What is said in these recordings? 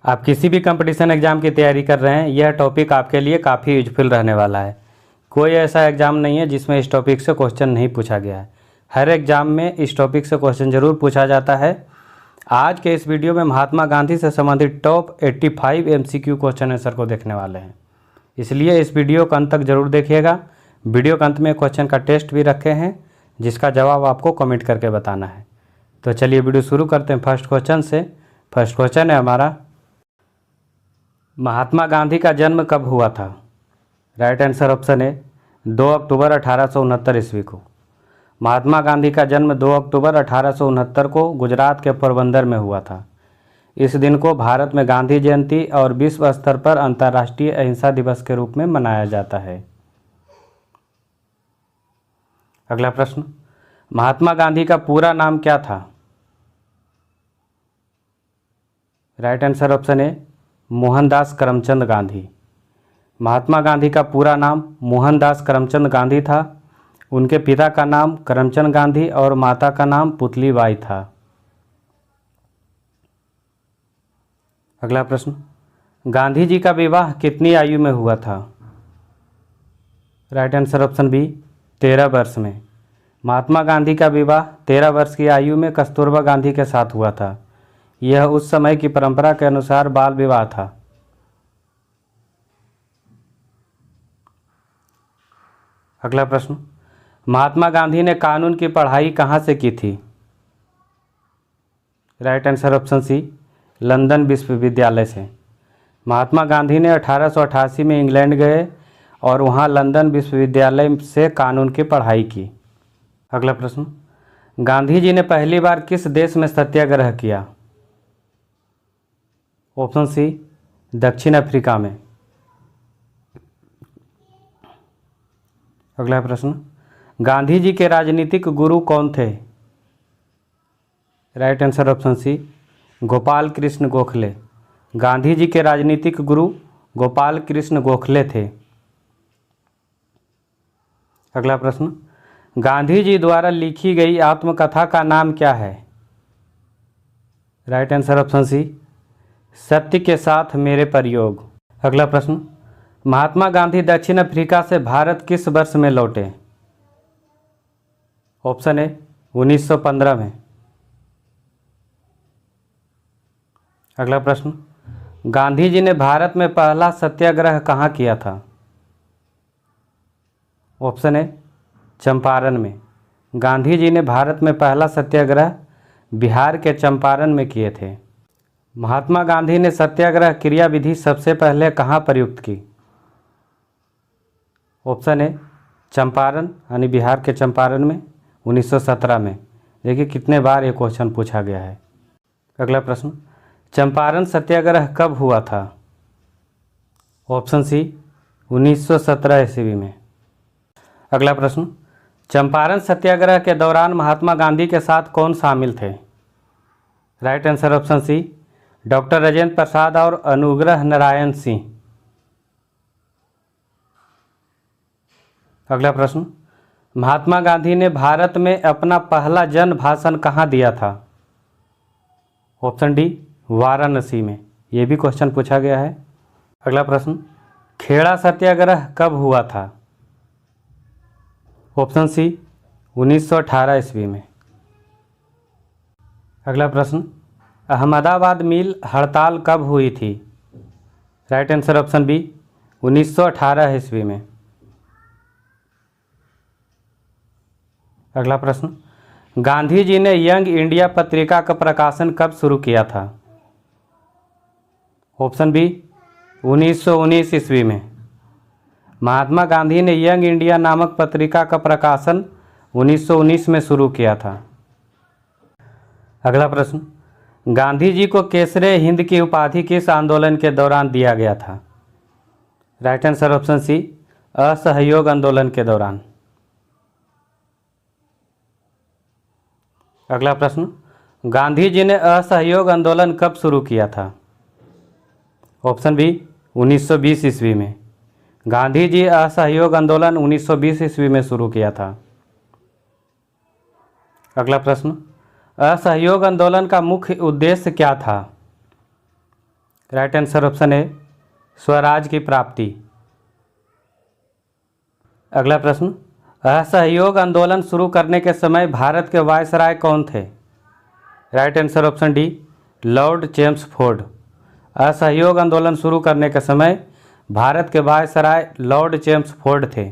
आप किसी भी कंपटीशन एग्ज़ाम की तैयारी कर रहे हैं, यह टॉपिक आपके लिए काफ़ी यूजफुल रहने वाला है। कोई ऐसा एग्ज़ाम नहीं है जिसमें इस टॉपिक से क्वेश्चन नहीं पूछा गया है। हर एग्ज़ाम में इस टॉपिक से क्वेश्चन ज़रूर पूछा जाता है। आज के इस वीडियो में महात्मा गांधी से संबंधित टॉप 85 MCQ क्वेश्चन आंसर को देखने वाले हैं, इसलिए इस वीडियो को अंत तक ज़रूर देखिएगा। वीडियो के अंत में क्वेश्चन का टेस्ट भी रखे हैं, जिसका जवाब आपको कमेंट करके बताना है। तो चलिए वीडियो शुरू करते हैं फर्स्ट क्वेश्चन से। फर्स्ट क्वेश्चन है हमारा, महात्मा गांधी का जन्म कब हुआ था? राइट आंसर ऑप्शन है 2 अक्टूबर 1869 ईस्वी को। महात्मा गांधी का जन्म 2 अक्टूबर 1869 को गुजरात के पोरबंदर में हुआ था। इस दिन को भारत में गांधी जयंती और विश्व स्तर पर अंतर्राष्ट्रीय अहिंसा दिवस के रूप में मनाया जाता है। अगला प्रश्न, महात्मा गांधी का पूरा नाम क्या था? राइट आंसर ऑप्शन है मोहनदास करमचंद गांधी। महात्मा गांधी का पूरा नाम मोहनदास करमचंद गांधी था। उनके पिता का नाम करमचंद गांधी और माता का नाम पुतलीबाई था। अगला प्रश्न, गांधी जी का विवाह कितनी आयु में हुआ था? राइट आंसर ऑप्शन बी 13 वर्ष में। महात्मा गांधी का विवाह 13 वर्ष की आयु में कस्तूरबा गांधी के साथ हुआ था। यह उस समय की परंपरा के अनुसार बाल विवाह था। अगला प्रश्न, महात्मा गांधी ने कानून की पढ़ाई कहाँ से की थी? Right answer option C London विश्वविद्यालय से। महात्मा गांधी ने 1888 में इंग्लैंड गए और वहाँ लंदन विश्वविद्यालय से कानून की पढ़ाई की। अगला प्रश्न, गांधी जी ने पहली बार किस देश में सत्याग्रह किया? ऑप्शन सी दक्षिण अफ्रीका में। अगला प्रश्न, गांधी जी के राजनीतिक गुरु कौन थे? Right answer option C Gopal Krishna Gokhale. Gandhi ji के राजनीतिक गुरु गोपाल कृष्ण गोखले थे। अगला प्रश्न, गांधी जी द्वारा लिखी गई आत्मकथा का नाम क्या है? राइट आंसर ऑप्शन सी सत्य के साथ मेरे प्रयोग। अगला प्रश्न, महात्मा गांधी दक्षिण अफ्रीका से भारत किस वर्ष में लौटे? ऑप्शन है 1915 में। अगला प्रश्न, गांधी जी ने भारत में पहला सत्याग्रह कहाँ किया था? ऑप्शन है चंपारण में। गांधी जी ने भारत में पहला सत्याग्रह बिहार के चंपारण में किए थे। महात्मा गांधी ने सत्याग्रह क्रियाविधि सबसे पहले कहाँ प्रयुक्त की? ऑप्शन है चंपारण यानी बिहार के चंपारण में 1917 में। देखिए कितने बार ये क्वेश्चन पूछा गया है। अगला प्रश्न, चंपारण सत्याग्रह कब हुआ था? ऑप्शन सी 1917 ईस्वी में। अगला प्रश्न, चंपारण सत्याग्रह के दौरान महात्मा गांधी के साथ कौन शामिल थे? Right answer option C doctor Rajendra Prasad और अनुग्रह नारायण सिंह। अगला प्रश्न, महात्मा गांधी ने भारत में अपना पहला जन भाषण कहाँ दिया था? ऑप्शन डी वाराणसी में। ये भी क्वेश्चन पूछा गया है। अगला प्रश्न, खेड़ा सत्याग्रह कब हुआ था? ऑप्शन सी 1918 ईस्वी में। अगला प्रश्न, अहमदाबाद मिल हड़ताल कब हुई थी? राइट आंसर ऑप्शन बी 1918 ईस्वी में। अगला प्रश्न, गांधी जी ने यंग इंडिया पत्रिका का प्रकाशन कब शुरू किया था? ऑप्शन बी 1919 ईस्वी में। महात्मा गांधी ने यंग इंडिया नामक पत्रिका का प्रकाशन 1919 में शुरू किया था। अगला प्रश्न, गांधी जी को केसरे हिंद की उपाधि किस आंदोलन के दौरान दिया गया था? राइट आंसर ऑप्शन सी असहयोग आंदोलन के दौरान। अगला प्रश्न, गांधी जी ने असहयोग आंदोलन कब शुरू किया था? ऑप्शन बी 1920 ईस्वी में। गांधी जी असहयोग आंदोलन 1920 ईस्वी में शुरू किया था। अगला प्रश्न, असहयोग आंदोलन का मुख्य उद्देश्य क्या था? Right answer option A Swaraj की प्राप्ति। अगला प्रश्न, असहयोग आंदोलन शुरू करने के समय भारत के वायसराय कौन थे? Right answer option D Lord Chelmsford. असहयोग आंदोलन शुरू करने के समय भारत के वायसराय लॉर्ड चेम्सफोर्ड थे।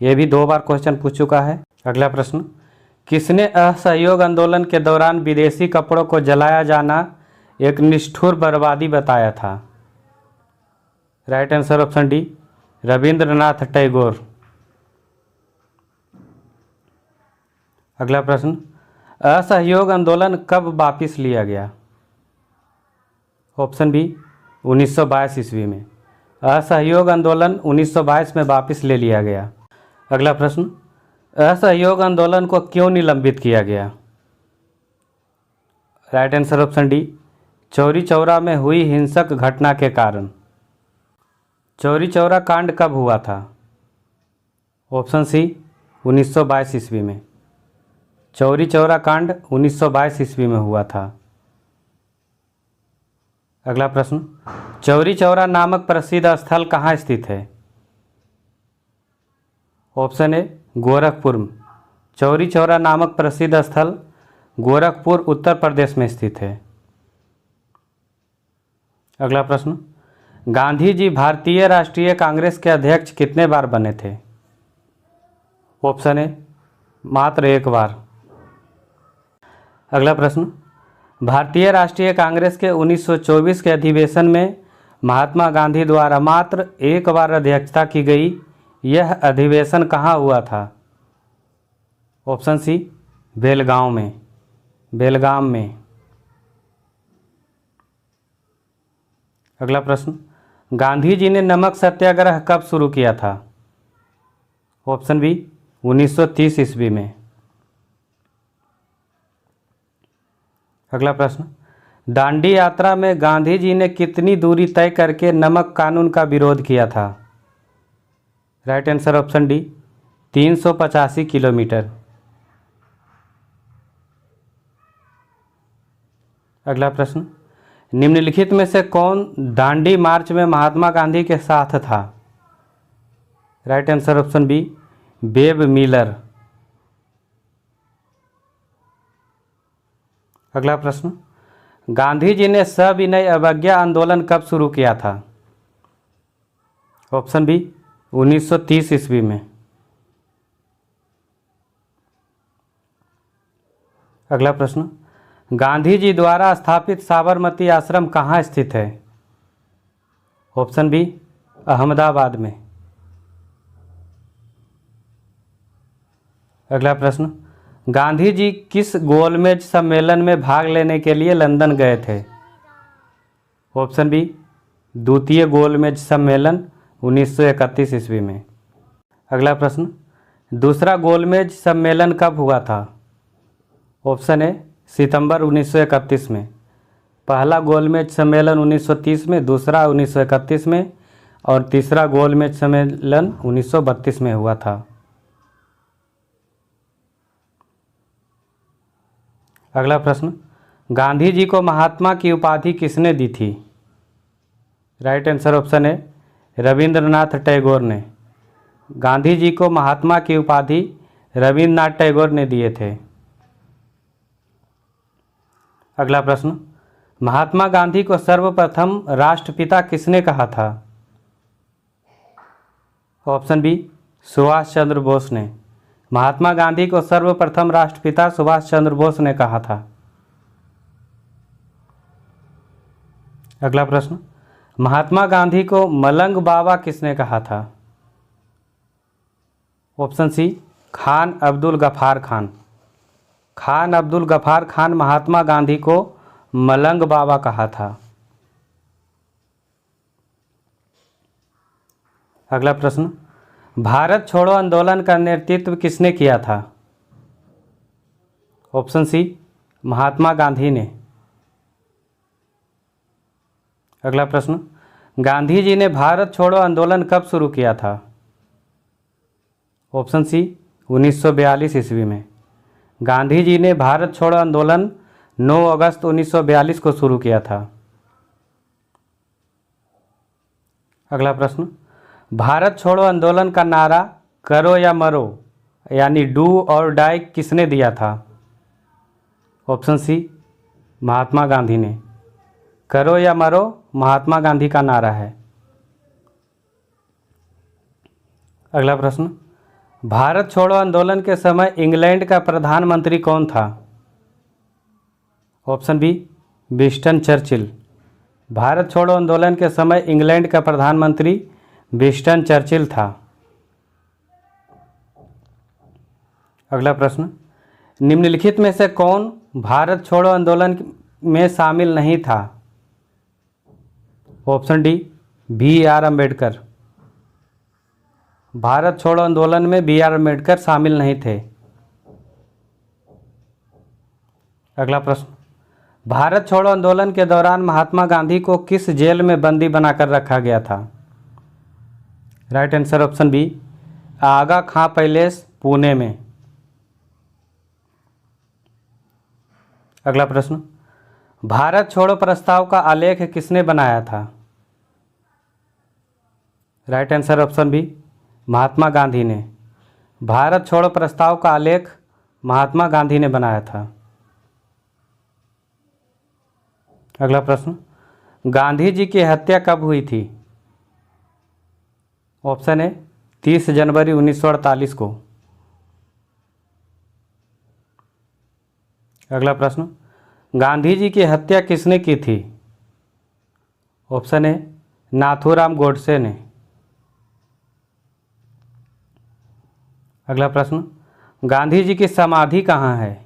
ये भी 2 बार क्वेश्चन पूछ चुका है। अगला प्रश्न, किसने असहयोग आंदोलन के दौरान विदेशी कपड़ों को जलाया जाना एक निष्ठुर बर्बादी बताया था? Right answer option D Rabindranath Tagore. अगला प्रश्न, असहयोग आंदोलन कब वापस लिया गया? ऑप्शन बी 1922 ईस्वी में। असहयोग आंदोलन 1922 में वापस ले लिया गया। अगला प्रश्न, असहयोग आंदोलन को क्यों निलंबित किया गया? Right answer option D Chauri Chaura में हुई हिंसक घटना के कारण। चौरी चौरा कांड कब हुआ था? ऑप्शन सी 1922 ईस्वी में। चौरी चौरा कांड 1922 ईस्वी में हुआ था। अगला प्रश्न, चौरी चौरा नामक प्रसिद्ध स्थल कहाँ स्थित है? Option A Gorakhpur. चौरी चौरा नामक प्रसिद्ध स्थल गोरखपुर उत्तर प्रदेश में स्थित है। अगला प्रश्न, गांधी जी भारतीय राष्ट्रीय कांग्रेस के अध्यक्ष कितने बार बने थे? ऑप्शन ए मात्र 1 बार। अगला प्रश्न, भारतीय राष्ट्रीय कांग्रेस के 1924 के अधिवेशन में महात्मा गांधी द्वारा मात्र 1 बार अध्यक्षता की गई। यह अधिवेशन कहाँ हुआ था? ऑप्शन सी बेलगांव में। अगला प्रश्न, गांधी जी ने नमक सत्याग्रह कब शुरू किया था? ऑप्शन बी 1930 ईस्वी में। अगला प्रश्न, दांडी यात्रा में गांधी जी ने कितनी दूरी तय करके नमक कानून का विरोध किया था? Right answer option D 385 kilometre. अगला प्रश्न, निम्नलिखित में से कौन दांडी मार्च में महात्मा गांधी के साथ था? Right answer option B Webb Miller. अगला प्रश्न, गांधी जी ने सविनय अवज्ञा आंदोलन कब शुरू किया था? ऑप्शन बी 1930 ईस्वी में। अगला प्रश्न, गांधी जी द्वारा स्थापित साबरमती आश्रम कहाँ स्थित है? ऑप्शन बी अहमदाबाद में। अगला प्रश्न, गांधी जी किस गोलमेज सम्मेलन में भाग लेने के लिए लंदन गए थे? ऑप्शन बी द्वितीय गोलमेज सम्मेलन 1931 ईस्वी में। अगला प्रश्न, दूसरा गोलमेज सम्मेलन कब हुआ था? ऑप्शन ए सितंबर 1931 में। पहला गोलमेज सम्मेलन 1930 में, दूसरा 1931 में और तीसरा गोलमेज सम्मेलन 1932 में हुआ था। अगला प्रश्न, गांधी जी को महात्मा की उपाधि किसने दी थी? राइट आंसर ऑप्शन है रविंद्रनाथ टैगोर ने। गांधी जी को महात्मा की उपाधि रविंद्रनाथ टैगोर ने दिए थे। अगला प्रश्न, महात्मा गांधी को सर्वप्रथम राष्ट्रपिता किसने कहा था? ऑप्शन बी सुभाष चंद्र बोस ने। महात्मा गांधी को सर्वप्रथम राष्ट्रपिता सुभाष चंद्र बोस ने कहा था। अगला प्रश्न, महात्मा गांधी को मलंग बाबा किसने कहा था? Option C Khan Abdul Ghaffar Khan. खान अब्दुल गफार खान महात्मा गांधी को मलंग बाबा कहा था। अगला प्रश्न, भारत छोड़ो आंदोलन का नेतृत्व किसने किया था? ऑप्शन सी महात्मा गांधी ने। अगला प्रश्न, गांधी जी ने भारत छोड़ो आंदोलन कब शुरू किया था? ऑप्शन सी 1942 ईस्वी में। गांधी जी ने भारत छोड़ो आंदोलन 9 अगस्त 1942 को शुरू किया था। अगला प्रश्न, भारत छोड़ो आंदोलन का नारा करो या मरो यानी डू और डाई किसने दिया था? ऑप्शन सी, महात्मा गांधी ने। करो या मरो महात्मा गांधी का नारा है। अगला प्रश्न, भारत छोड़ो आंदोलन के समय इंग्लैंड का प्रधानमंत्री कौन था? Option B, Winston Churchill. Bharat छोड़ो आंदोलन के समय इंग्लैंड का प्रधानमंत्री विंस्टन चर्चिल था। अगला प्रश्न, निम्नलिखित में से कौन भारत छोड़ो आंदोलन में शामिल नहीं था? Option D, B.R. Ambedkar. Bharat छोड़ो आंदोलन में B.R. अम्बेडकर शामिल नहीं थे। अगला प्रश्न, भारत छोड़ो आंदोलन के दौरान महात्मा गांधी को किस जेल में बंदी बनाकर रखा गया था? राइट आंसर ऑप्शन बी, आगा खां पैलेस, पुणे में। अगला प्रश्न, भारत छोड़ो प्रस्ताव का आलेख किसने बनाया था? Right answer option B, Mahatma Gandhi ने। भारत छोड़ो प्रस्ताव का आलेख महात्मा गांधी ने बनाया था। अगला प्रश्न, गांधी जी की हत्या कब हुई थी? ऑप्शन ए, 30 जनवरी 1948 को। अगला प्रश्न, गांधी जी की हत्या किसने की थी? ऑप्शन ए, नाथूराम गोडसे ने। अगला प्रश्न, गांधी जी की समाधि कहाँ है?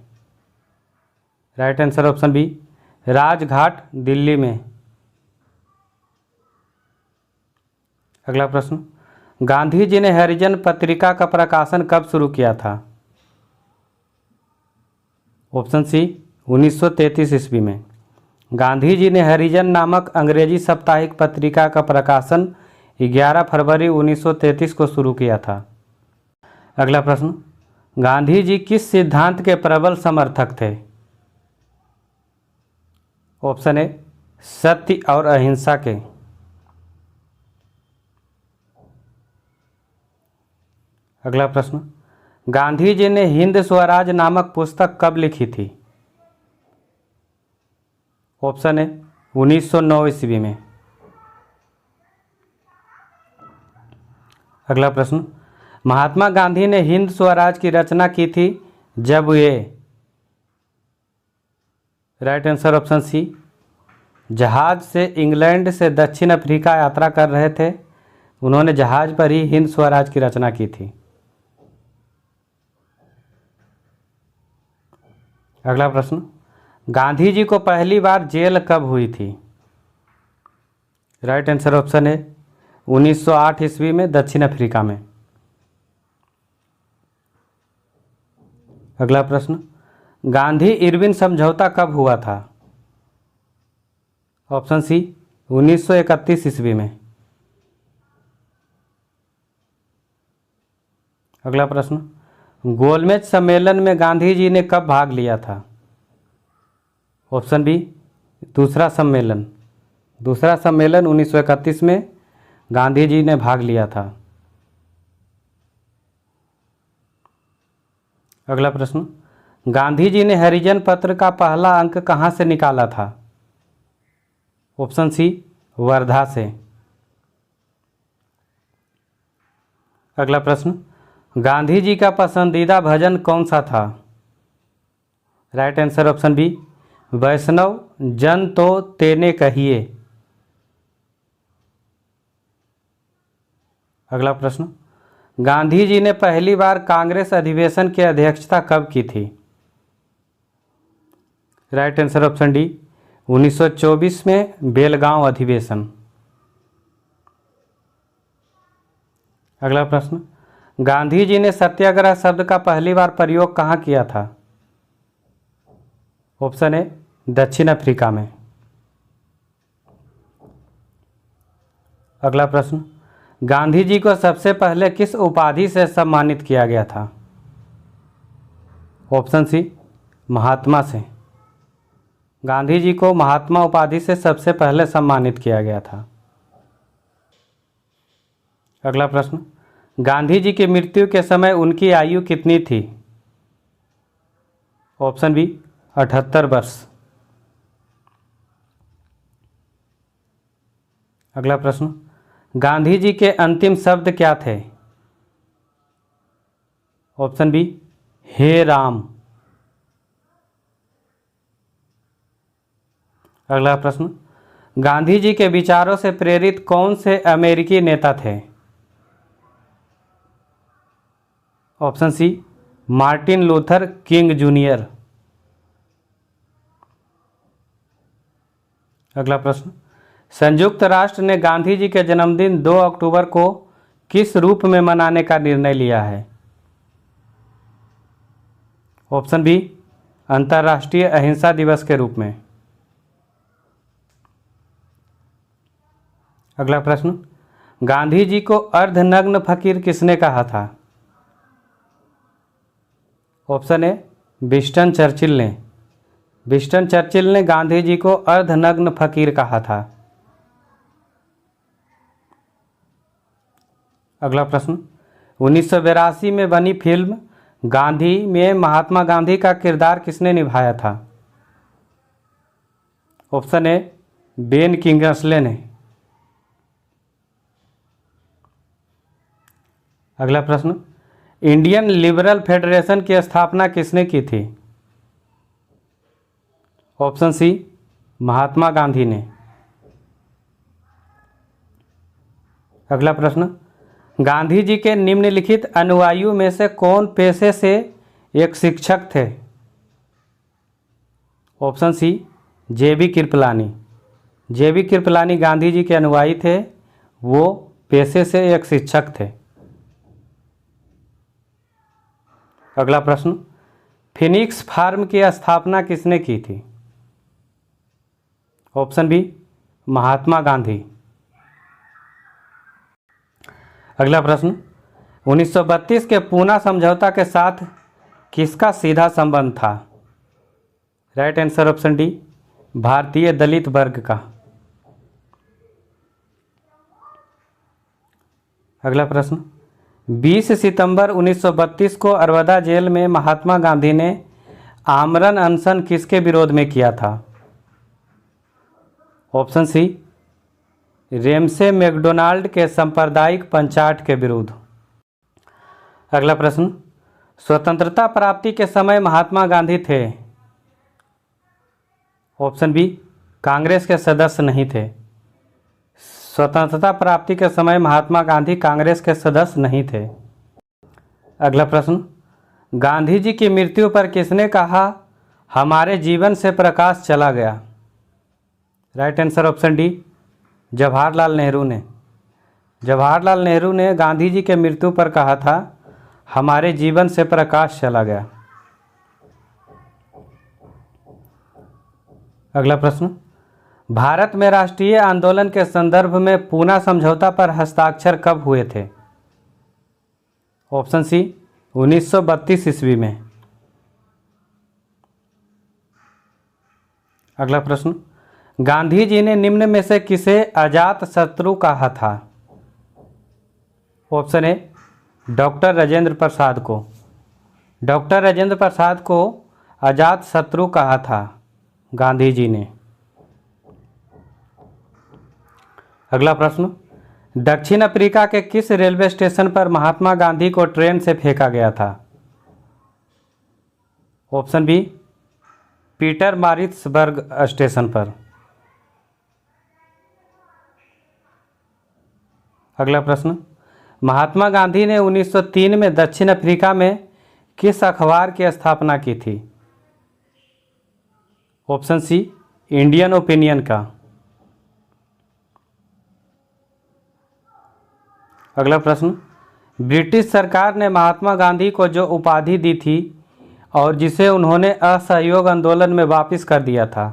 Right answer option B, Rajghat, Delhi में। अगला प्रश्न, गांधी जी ने हरिजन पत्रिका का प्रकाशन कब शुरू किया था? ऑप्शन सी, 1933 ईस्वी में। गांधी जी ने हरिजन नामक अंग्रेजी साप्ताहिक पत्रिका का प्रकाशन 11 फरवरी 1933 को शुरू किया था। अगला प्रश्न, गांधी जी किस सिद्धांत के प्रबल समर्थक थे? ऑप्शन ए, सत्य और अहिंसा के। अगला प्रश्न, गांधी जी ने हिंद स्वराज नामक पुस्तक कब लिखी थी? ऑप्शन ए, 1909 ईस्वी में। अगला प्रश्न, महात्मा गांधी ने हिंद स्वराज की रचना की थी जब वे, राइट आंसर ऑप्शन सी, जहाज से इंग्लैंड से दक्षिण अफ्रीका यात्रा कर रहे थे। उन्होंने जहाज पर ही हिंद स्वराज की रचना की थी। अगला प्रश्न, गांधी जी को पहली बार जेल कब हुई थी? राइट आंसर ऑप्शन है 1908 ईस्वी में दक्षिण अफ्रीका में। अगला प्रश्न, गांधी इरविन समझौता कब हुआ था? ऑप्शन सी, 1931 ईस्वी में। अगला प्रश्न, गोलमेज सम्मेलन में गांधी जी ने कब भाग लिया था? ऑप्शन बी, दूसरा सम्मेलन 1931 में गांधी जी ने भाग लिया था। अगला प्रश्न, गांधी जी ने हरिजन पत्र का पहला अंक कहाँ से निकाला था? ऑप्शन सी, वर्धा से। अगला प्रश्न, गांधी जी का पसंदीदा भजन कौन सा था? राइट आंसर ऑप्शन बी, वैष्णव जन तो तेने कहिए। अगला प्रश्न, गांधी जी ने पहली बार कांग्रेस अधिवेशन की अध्यक्षता कब की थी? राइट आंसर ऑप्शन डी, 1924 में बेलगांव अधिवेशन। अगला प्रश्न, गांधी जी ने सत्याग्रह शब्द का पहली बार प्रयोग कहाँ किया था? ऑप्शन ए, दक्षिण अफ्रीका में। अगला प्रश्न, गांधी जी को सबसे पहले किस उपाधि से सम्मानित किया गया था? ऑप्शन सी, महात्मा से। गांधी जी को महात्मा उपाधि से सबसे पहले सम्मानित किया गया था। अगला प्रश्न, गांधी जी की मृत्यु के समय उनकी आयु कितनी थी? ऑप्शन बी 78 वर्ष। अगला प्रश्न, गांधी जी के अंतिम शब्द क्या थे? ऑप्शन बी हे राम। अगला प्रश्न, गांधी जी के विचारों से प्रेरित कौन से अमेरिकी नेता थे? Option C Martin Luther King junior. अगला प्रश्न, संयुक्त राष्ट्र ने गांधी जी के जन्मदिन 2 अक्टूबर को किस रूप में मनाने का निर्णय लिया है? ऑप्शन बी अंतर्राष्ट्रीय अहिंसा दिवस के रूप में। अगला प्रश्न, गांधी जी को अर्धनग्न फकीर किसने कहा था? ऑप्शन ए विंस्टन चर्चिल ने। विंस्टन चर्चिल ने गांधी जी को अर्धनग्न फकीर कहा था। अगला प्रश्न, 1982 में बनी फिल्म गांधी में महात्मा गांधी का किरदार किसने निभाया था? ऑप्शन ए बेन किंगसले ने। अगला प्रश्न, इंडियन लिबरल फेडरेशन की स्थापना किसने की थी? ऑप्शन सी महात्मा गांधी ने। अगला प्रश्न, गांधी जी के निम्नलिखित अनुयायियों में से कौन पेशे से एक शिक्षक थे? ऑप्शन सी जेबी कृपलानी। जेबी कृपलानी गांधी जी के अनुयायी थे, वो पेशे से एक शिक्षक थे। अगला प्रश्न, फिनिक्स फार्म की स्थापना किसने की थी? Option B Mahatma Gandhi. अगला प्रश्न, 1932 के पूना समझौता के साथ किसका सीधा संबंध था? राइट आंसर ऑप्शन डी भारतीय दलित वर्ग का। अगला प्रश्न, 20 सितंबर 1932 को अरवदा जेल में महात्मा गांधी ने आमरण अनशन किसके विरोध में किया था? ऑप्शन सी रेमसे मैकडोनाल्ड के सांप्रदायिक पंचाट के विरुद्ध। अगला प्रश्न, स्वतंत्रता प्राप्ति के समय महात्मा गांधी थे? ऑप्शन बी कांग्रेस के सदस्य नहीं थे। स्वतंत्रता प्राप्ति के समय महात्मा गांधी कांग्रेस के सदस्य नहीं थे। अगला प्रश्न, गांधी जी की मृत्यु पर किसने कहा हमारे जीवन से प्रकाश चला गया? Right answer option D Jawaharlal Nehru ने। जवाहरलाल नेहरू ने गांधी जी के मृत्यु पर कहा था हमारे जीवन से प्रकाश चला गया। अगला प्रश्न, भारत में राष्ट्रीय आंदोलन के संदर्भ में पूना समझौता पर हस्ताक्षर कब हुए थे? ऑप्शन सी 1932 ईस्वी में। अगला प्रश्न, गांधी जी ने निम्न में से किसे अजात शत्रु कहा था? ऑप्शन ए डॉक्टर राजेंद्र प्रसाद को। डॉक्टर राजेंद्र प्रसाद को अजात शत्रु कहा था गांधी जी ने। अगला प्रश्न, दक्षिण अफ्रीका के किस रेलवे स्टेशन पर महात्मा गांधी को ट्रेन से फेंका गया था? Option B Peter Maritzburg station पर। अगला प्रश्न, महात्मा गांधी ने 1903 में दक्षिण अफ्रीका में किस अखबार की स्थापना की थी? ऑप्शन सी इंडियन ओपिनियन का। अगला प्रश्न, ब्रिटिश सरकार ने महात्मा गांधी को जो उपाधि दी थी और जिसे उन्होंने असहयोग आंदोलन में वापस कर दिया था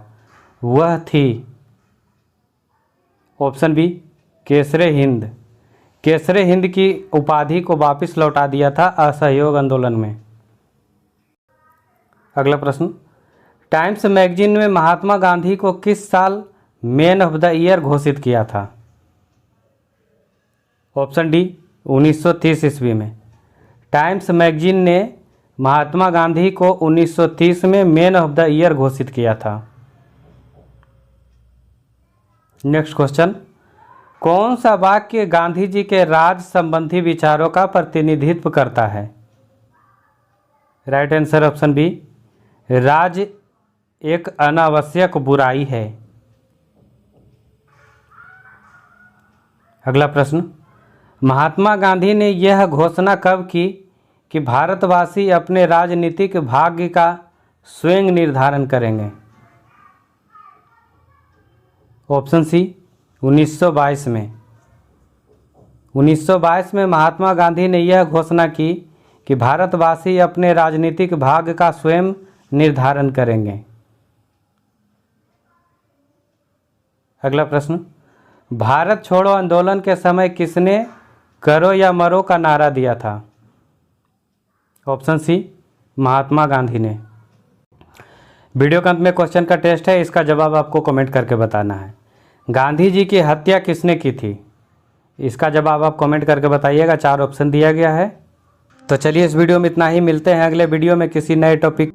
वह थी? Option B Kaisar-e-Hind. Kaisar-e-Hind की उपाधि को वापस लौटा दिया था असहयोग आंदोलन में। अगला प्रश्न, टाइम्स मैगजीन में महात्मा गांधी को किस साल मैन ऑफ द ईयर घोषित किया था? ऑप्शन डी 1930 ईस्वी में। टाइम्स मैगजीन ने महात्मा गांधी को 1930 में मैन ऑफ द ईयर घोषित किया था। नेक्स्ट क्वेश्चन, कौन सा वाक्य गांधी जी के राज संबंधी विचारों का प्रतिनिधित्व करता है? राइट आंसर ऑप्शन बी, राज एक अनावश्यक बुराई है। अगला प्रश्न, महात्मा गांधी ने यह घोषणा कब की कि भारतवासी अपने राजनीतिक भाग्य का स्वयं निर्धारण करेंगे? ऑप्शन सी 1922 में। 1922 में महात्मा गांधी ने यह घोषणा की कि भारतवासी अपने राजनीतिक भाग्य का स्वयं निर्धारण करेंगे। अगला प्रश्न, भारत छोड़ो आंदोलन के समय किसने करो या मरो का नारा दिया था? ऑप्शन सी महात्मा गांधी ने। वीडियो के अंत में क्वेश्चन का टेस्ट है, इसका जवाब आपको कमेंट करके बताना है। गांधी जी की हत्या किसने की थी? इसका जवाब आप कमेंट करके बताइएगा, 4 ऑप्शन दिया गया है। तो चलिए इस वीडियो में इतना ही, मिलते हैं अगले वीडियो में किसी नए टॉपिक